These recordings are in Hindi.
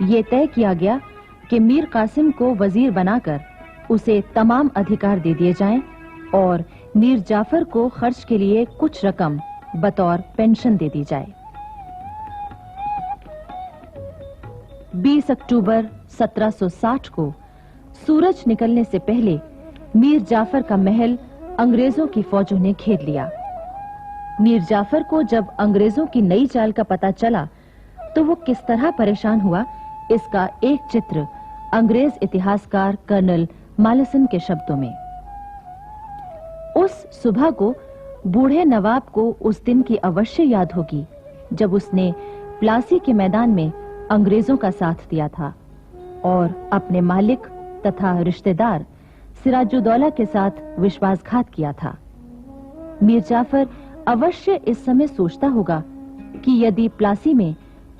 ये तय किया गया कि मीर कासिम को वजीर बनाकर उसे तमाम अधिकार दे दिए जाएं और मीर जाफर को खर्च के लिए कुछ रकम बतौर पेंशन दे दी जाए। 20 अक्टूबर 1760 को सूरज निकलने से पहले मीर जाफर का महल अंग्रेजों की फौजों ने घेर लिया। मीर जाफर को जब अंग्रेजों की नई चाल का पता चला तो वो किस तरह परेशान हुआ, इसका एक चित्र अंग्रेज इतिहासकार कर्नल मालेसन के शब्दों में। उस सुबह को बूढ़े नवाब को उस दिन की अवश्य याद होगी जब उसने प्लासी के मैदान में अंग्रेजों का साथ दिया था और अपने मालिक तथा रिश्तेदार सिराजुद्दौला के साथ विश्वासघात किया था। मीर जाफर अवश्य इस समय सोचता होगा कि यदि प्लासी में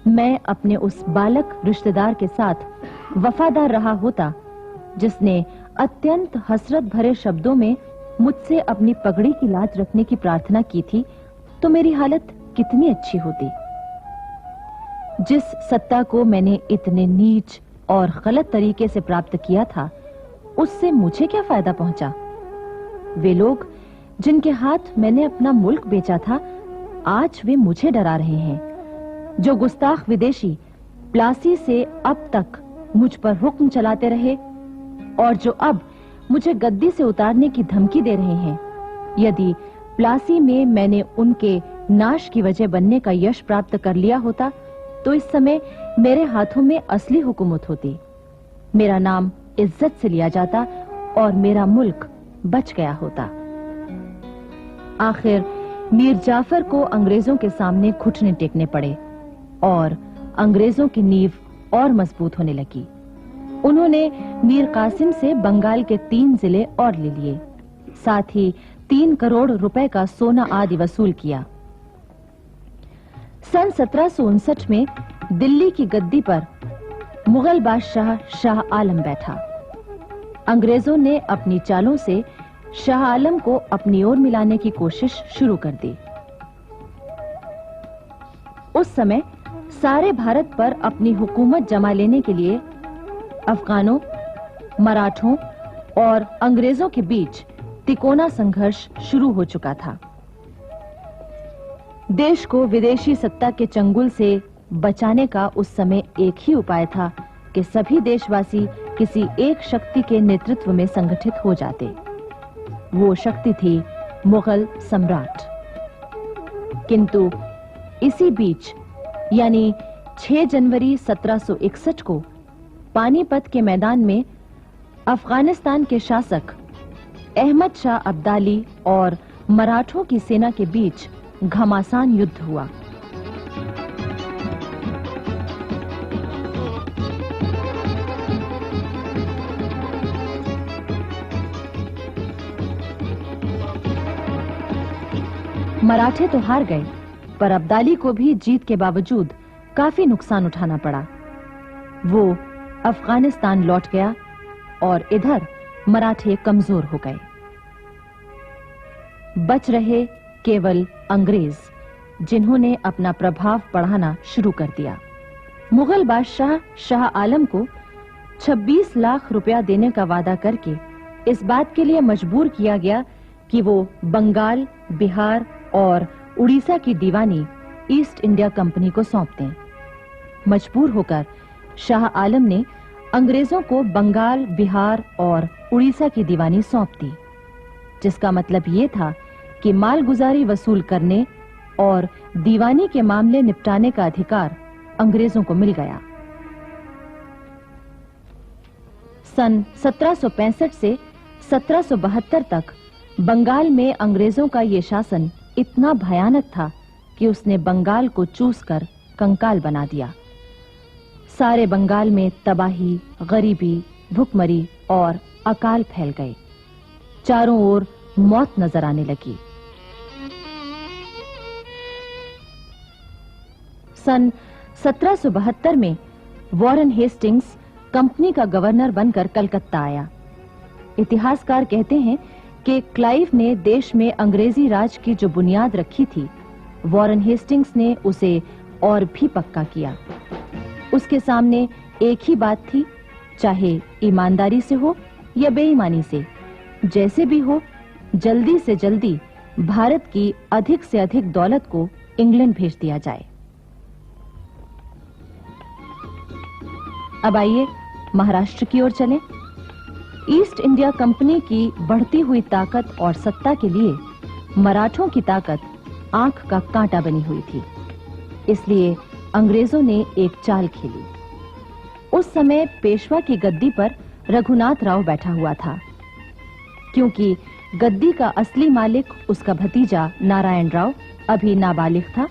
मैं अपने उस बालक रिश्तेदार के साथ वफादार रहा होता जिसने अत्यंत हसरत भरे शब्दों में मुझसे अपनी पगड़ी की लाज रखने की प्रार्थना की थी, तो मेरी हालत कितनी अच्छी होती। जिस सत्ता को मैंने इतने नीच और गलत तरीके से प्राप्त किया था, उससे मुझे क्या फायदा पहुंचा? वे लोग जिनके हाथ मैंने अपना मुल्क बेचा था, आज वे मुझे डरा रहे हैं। जो गुस्ताख विदेशी प्लासी से अब तक मुझ पर हुक्म चलाते रहे और जो अब मुझे गद्दी से उतारने की धमकी दे रहे हैं, यदि प्लासी में मैंने उनके नाश की वजह बनने का यश प्राप्त कर लिया होता, तो इस समय मेरे हाथों में असली हुकूमत होती। मेरा नाम इज्जत से लिया जाता और मेरा मुल्क बच गया होता। आखिर मीर जाफर को अंग्रेजों के सामने घुटने टेकने पड़े और अंग्रेजों की नींव और मजबूत होने लगी। उन्होंने मीर कासिम से बंगाल के 3 जिले और ले लिए, साथ ही 3 करोड़ रुपए का सोना आदि वसूल किया। सन 1759 में दिल्ली की गद्दी पर मुगल बादशाह शाह आलम बैठा। अंग्रेजों ने अपनी चालों से शाह आलम को अपनी ओर मिलाने की कोशिश शुरू कर दी। उस समय सारे भारत पर अपनी हुकूमत जमा लेने के लिए अफगानों, मराठों और अंग्रेजों के बीच तिकोना संघर्ष शुरू हो चुका था। देश को विदेशी सत्ता के चंगुल से बचाने का उस समय एक ही उपाय था कि सभी देशवासी किसी एक शक्ति के नेतृत्व में संगठित हो जाते। वो शक्ति थी मुगल सम्राट। किंतु इसी बीच यानी 6 जनवरी 1761 को पानीपत के मैदान में अफगानिस्तान के शासक अहमद शाह अब्दाली और मराठों की सेना के बीच घमासान युद्ध हुआ। मराठे तो हार गए, पर अब्दाली को भी जीत के बावजूद काफी नुकसान उठाना पड़ा। वो अफगानिस्तान लौट गया और इधर मराठे कमजोर हो गए। बच रहे केवल अंग्रेज, जिन्होंने अपना प्रभाव बढ़ाना शुरू कर दिया। मुगल बादशाह शाह आलम को 26 लाख रुपया देने का वादा करके इस बात के लिए मजबूर किया गया कि वो बंगाल, बिहार और उड़ीसा की दीवानी ईस्ट इंडिया कंपनी को सौंप दें। मजबूर होकर शाह आलम ने अंग्रेजों को बंगाल, बिहार और उड़ीसा की दीवानी सौंप दी, जिसका मतलब ये था कि मालगुजारी वसूल करने और दीवानी के मामले निपटाने का अधिकार अंग्रेजों को मिल गया। सन 1765 से 1772 तक बंगाल में अंग्रेजों का ये शासन इतना भयानक था कि उसने बंगाल को चूसकर कंकाल बना दिया। सारे बंगाल में तबाही, गरीबी, भुखमरी और अकाल फैल गए। चारों ओर मौत नजर आने लगी। सन 1772 में वॉरेन हेस्टिंग्स कंपनी का गवर्नर बनकर कलकत्ता आया। इतिहासकार कहते हैं कि क्लाइव ने देश में अंग्रेजी राज की जो बुनियाद रखी थी, वॉरेन हेस्टिंग्स ने उसे और भी पक्का किया। उसके सामने एक ही बात थी, चाहे ईमानदारी से हो या बेईमानी से, जैसे भी हो, जल्दी से जल्दी भारत की अधिक से अधिक दौलत को इंग्लैंड भेज दिया जाए। अब आइए महाराष्ट्र की ओर चलें। ईस्ट इंडिया कंपनी की बढ़ती हुई ताकत और सत्ता के लिए मराठों की ताकत आंख का कांटा बनी हुई थी। इसलिए अंग्रेजों ने एक चाल खेली। उस समय पेशवा की गद्दी पर रघुनाथ राव बैठा हुआ था। क्योंकि गद्दी का असली मालिक उसका भतीजा नारायण राव अभी नाबालिग था,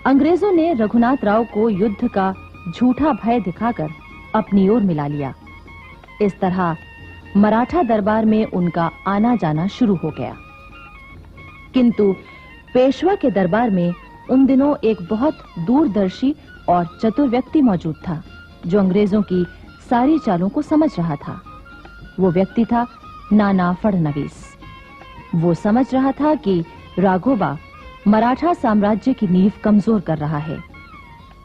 अंग्रेजों ने रघुनाथ राव को युद्ध का झूठा भय दिखाकर अपनी ओर मिला लिया। इस तरह मराठा दरबार में उनका आना जाना शुरू हो गया। किंतु पेशवा के दरबार में उन दिनों एक बहुत दूरदर्शी और चतुर व्यक्ति मौजूद था, जो अंग्रेजों की सारी चालों को समझ रहा था। वो व्यक्ति था नाना फडणवीस। वो समझ रहा था कि राघोबा मराठा साम्राज्य की नींव कमजोर कर रहा है,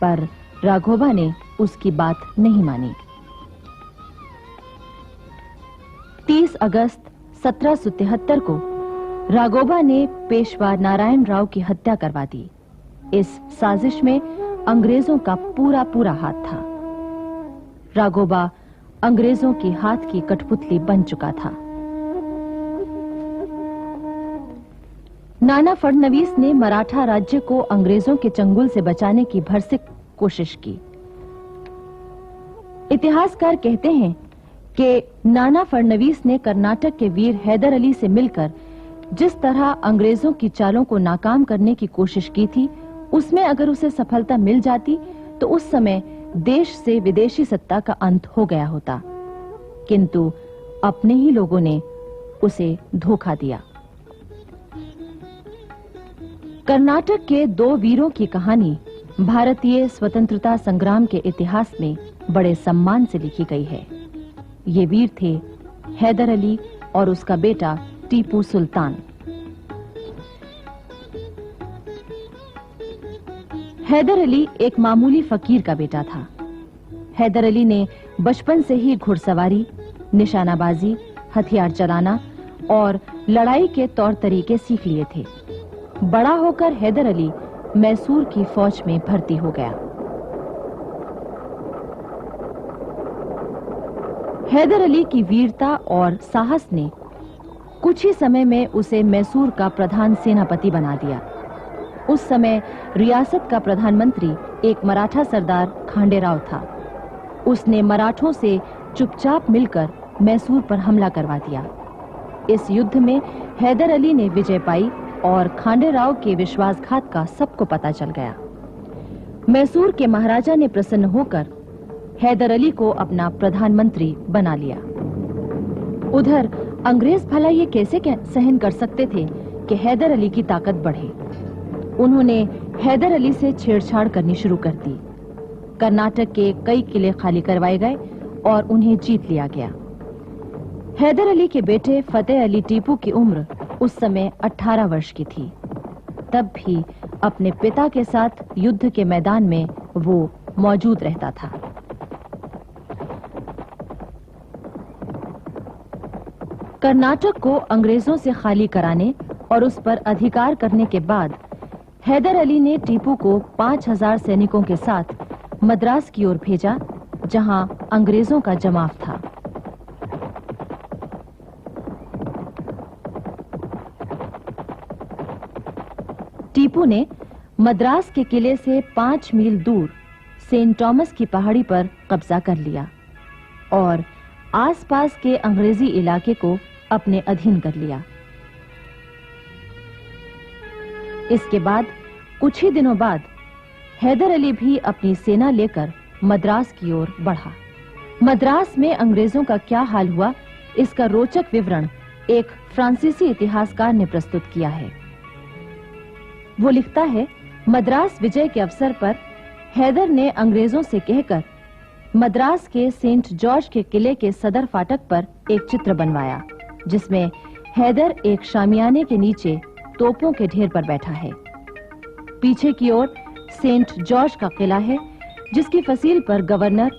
पर राघोबा ने उसकी बात नहीं मानी। 30 अगस्त 1773 को राघोबा ने पेशवा नारायण राव की हत्या करवा दी। इस साजिश में अंग्रेजों का पूरा हाथ था। राघोबा अंग्रेजों की हाथ की कठपुतली बन चुका था। नाना फडणवीस ने मराठा राज्य को अंग्रेजों के चंगुल से बचाने की भरसक कोशिश की। इतिहासकार कहते हैं कि नाना फडणवीस ने कर्नाटक के वीर हैदर अली से मिलकर जिस तरह अंग्रेजों की चालों को नाकाम करने की कोशिश की थी, उसमें अगर उसे सफलता मिल जाती तो उस समय देश से विदेशी सत्ता का अंत हो गया होता। किंतु अपने ही लोगों ने उसे धोखा दिया। कर्नाटक के दो वीरों की कहानी भारतीय स्वतंत्रता संग्राम के इतिहास में बड़े सम्मान से लिखी गई है। ये वीर थे हैदर अली और उसका बेटा टीपू सुल्तान। हैदर अली एक मामूली फकीर का बेटा था। हैदर अली ने बचपन से ही घुड़सवारी, निशानाबाजी, हथियार चलाना और लड़ाई के तौर तरीके सीख लिए थे। बड़ा होकर हैदर अली मैसूर की फौज में भर्ती हो गया। हैदर अली की वीरता और साहस ने कुछ ही समय में उसे मैसूर का प्रधान सेनापति बना दिया। उस समय रियासत का प्रधानमंत्री एक मराठा सरदार खांडेराव था। उसने मराठों से चुपचाप मिलकर मैसूर पर हमला करवा दिया। इस युद्ध में हैदर अली ने विजय पाई और खांडेराव के विश्वासघात का सबको पता चल गया। मैसूर के महाराजा ने प्रसन्न होकर हैदर अली को अपना प्रधानमंत्री बना लिया। उधर अंग्रेज भला ये कैसे सहन कर सकते थे कि हैदर अली की ताकत बढ़े। उन्होंने हैदर अली से छेड़छाड़ करनी शुरू कर दी। कर्नाटक के कई किले खाली करवाए गए और उन्हें जीत लिया गया। हैदर अली के बेटे फतेह अली टीपू की उम्र उस समय 18 वर्ष की थी। तब भी अपने पिता के साथ युद्ध के मैदान में वो मौजूद रहता था। कर्नाटक को अंग्रेजों से खाली कराने और उस पर अधिकार करने के बाद हैदर अली ने टीपू को 5000 सैनिकों के साथ मद्रास की ओर भेजा, जहां अंग्रेजों का जमाव था। टीपू ने मद्रास के किले से 5 मील दूर सेंट थॉमस की पहाड़ी पर कब्जा कर लिया और आसपास के अंग्रेजी इलाके को अपने अधीन कर लिया। इसके बाद कुछ ही दिनों बाद हैदर अली भी अपनी सेना लेकर मद्रास की ओर बढ़ा। मद्रास में अंग्रेजों का क्या हाल हुआ, इसका रोचक विवरण एक फ्रांसीसी इतिहासकार ने प्रस्तुत किया है। वो लिखता है, मद्रास विजय के अवसर पर हैदर ने अंग्रेजों से कहकर मद्रास के सेंट जॉर्ज के किले के सदर फाटक पर एक चित्र बनवाया, जिसमें हैदर एक शामियाने के नीचे तोपों के ढेर पर बैठा है। पीछे की ओर सेंट जॉर्ज का किला है, जिसकी फसील पर गवर्नर